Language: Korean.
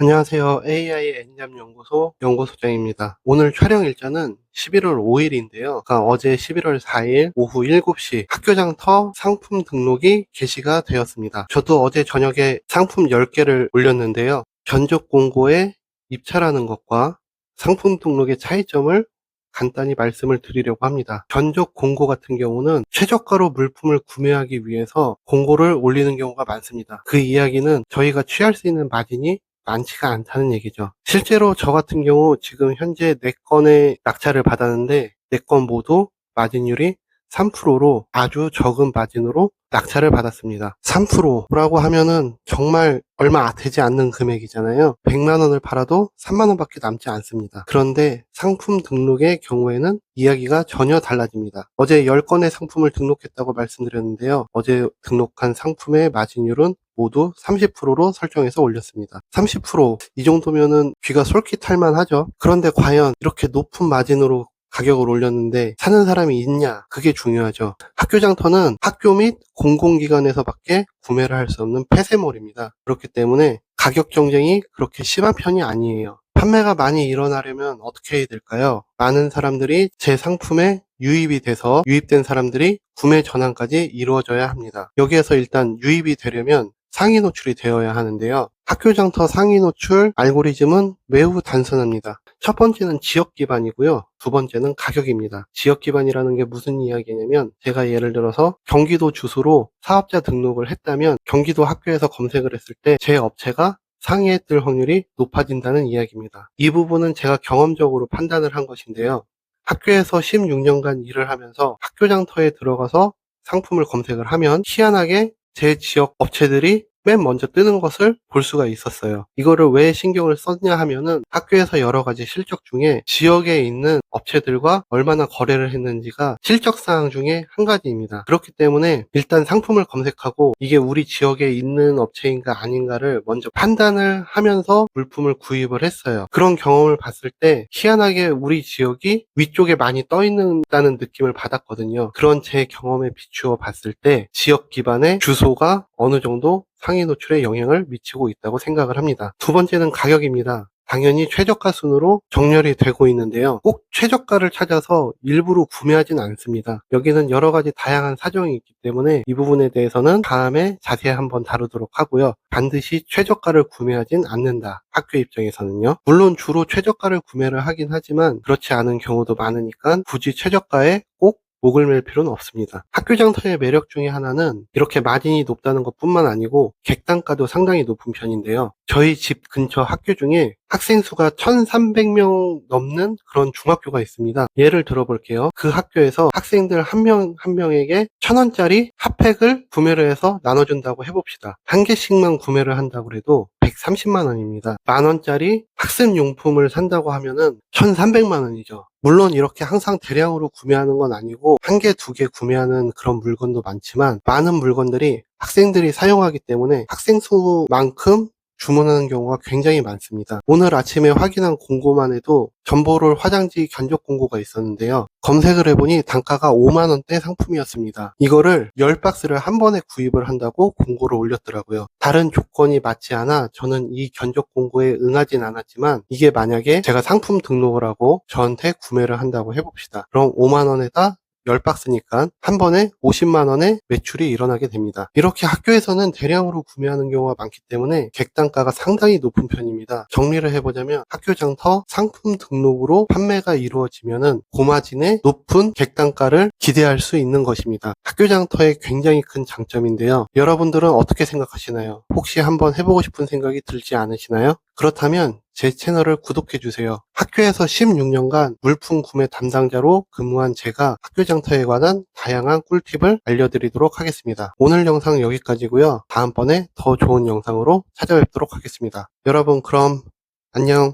안녕하세요. AI 엔잡연구소 연구소장입니다. 오늘 촬영 일자는 11월 5일인데요. 그러니까 어제 11월 4일 오후 7시 학교장터 상품 등록이 게시가 되었습니다. 저도 어제 저녁에 상품 10개를 올렸는데요. 견적 공고에 입찰하는 것과 상품 등록의 차이점을 간단히 말씀을 드리려고 합니다. 견적 공고 같은 경우는 최저가로 물품을 구매하기 위해서 공고를 올리는 경우가 많습니다. 그 이야기는 저희가 취할 수 있는 마진이 많지가 않다는 얘기죠. 실제로 저 같은 경우 지금 현재 4건의 낙찰을 받았는데 4건 모두 마진율이 3%로 아주 적은 마진으로 낙찰을 받았습니다. 3%라고 하면은 정말 얼마 되지 않는 금액이잖아요. 100만 원을 팔아도 3만 원밖에 남지 않습니다. 그런데 상품 등록의 경우에는 이야기가 전혀 달라집니다. 어제 10건의 상품을 등록했다고 말씀드렸는데요. 어제 등록한 상품의 마진율은 모두 30%로 설정해서 올렸습니다. 30%, 이 정도면은 귀가 솔깃할 만하죠. 그런데 과연 이렇게 높은 마진으로 가격을 올렸는데 사는 사람이 있냐? 그게 중요하죠. 학교장터는 학교 및 공공기관에서밖에 구매를 할 수 없는 폐쇄몰입니다. 그렇기 때문에 가격 경쟁이 그렇게 심한 편이 아니에요. 판매가 많이 일어나려면 어떻게 해야 될까요? 많은 사람들이 제 상품에 유입이 돼서 유입된 사람들이 구매 전환까지 이루어져야 합니다. 여기에서 일단 유입이 되려면 상위 노출이 되어야 하는데요. 학교장터 상위 노출 알고리즘은 매우 단순합니다. 첫 번째는 지역 기반이고요. 두 번째는 가격입니다. 지역 기반이라는 게 무슨 이야기냐면 제가 예를 들어서 경기도 주소로 사업자 등록을 했다면 경기도 학교에서 검색을 했을 때 제 업체가 상위에 뜰 확률이 높아진다는 이야기입니다. 이 부분은 제가 경험적으로 판단을 한 것인데요. 학교에서 16년간 일을 하면서 학교장터에 들어가서 상품을 검색을 하면 희한하게 제 지역 업체들이 맨 먼저 뜨는 것을 볼 수가 있었어요. 이거를 왜 신경을 썼냐 하면은 학교에서 여러 가지 실적 중에 지역에 있는 업체들과 얼마나 거래를 했는지가 실적 사항 중에 한 가지입니다. 그렇기 때문에 일단 상품을 검색하고 이게 우리 지역에 있는 업체인가 아닌가를 먼저 판단을 하면서 물품을 구입을 했어요. 그런 경험을 봤을 때 희한하게 우리 지역이 위쪽에 많이 떠 있는다는 느낌을 받았거든요. 그런 제 경험에 비추어 봤을 때 지역 기반의 주소가 어느 정도 상위 노출에 영향을 미치고 있다고 생각을 합니다. 두 번째는 가격입니다. 당연히 최저가 순으로 정렬이 되고 있는데요. 꼭 최저가를 찾아서 일부러 구매하진 않습니다. 여기는 여러 가지 다양한 사정이 있기 때문에 이 부분에 대해서는 다음에 자세히 한번 다루도록 하고요. 반드시 최저가를 구매하진 않는다. 학교 입장에서는요. 물론 주로 최저가를 구매를 하긴 하지만 그렇지 않은 경우도 많으니까 굳이 최저가에 꼭 목을 맬 필요는 없습니다. 학교장터의 매력 중에 하나는 이렇게 마진이 높다는 것뿐만 아니고 객단가도 상당히 높은 편인데요. 저희 집 근처 학교 중에 학생 수가 1300명 넘는 그런 중학교가 있습니다. 예를 들어볼게요. 그 학교에서 학생들 한 명 한 명에게 1000원짜리 핫팩을 구매를 해서 나눠준다고 해봅시다. 한 개씩만 구매를 한다고 해도 130만 원입니다. 만원짜리 학습용품을 산다고 하면은 1300만 원이죠. 물론 이렇게 항상 대량으로 구매하는 건 아니고 한 개, 두 개 구매하는 그런 물건도 많지만 많은 물건들이 학생들이 사용하기 때문에 학생 수만큼 주문하는 경우가 굉장히 많습니다. 오늘 아침에 확인한 공고만 해도 전보롤 화장지 견적 공고가 있었는데요. 검색을 해보니 단가가 5만원대 상품이었습니다. 이거를 10박스를 한 번에 구입을 한다고 공고를 올렸더라고요. 다른 조건이 맞지 않아 저는 이 견적 공고에 응하진 않았지만 이게 만약에 제가 상품 등록을 하고 저한테 구매를 한다고 해봅시다. 그럼 5만원에다 10박스니까 한 번에 50만 원의 매출이 일어나게 됩니다. 이렇게 학교에서는 대량으로 구매하는 경우가 많기 때문에 객단가가 상당히 높은 편입니다. 정리를 해보자면 학교장터 상품 등록으로 판매가 이루어지면은 고마진의 높은 객단가를 기대할 수 있는 것입니다. 학교장터의 굉장히 큰 장점인데요. 여러분들은 어떻게 생각하시나요? 혹시 한번 해보고 싶은 생각이 들지 않으시나요? 그렇다면 제 채널을 구독해주세요. 학교에서 16년간 물품 구매 담당자로 근무한 제가 학교장터에 관한 다양한 꿀팁을 알려드리도록 하겠습니다. 오늘 영상 여기까지고요. 다음번에 더 좋은 영상으로 찾아뵙도록 하겠습니다. 여러분 그럼 안녕.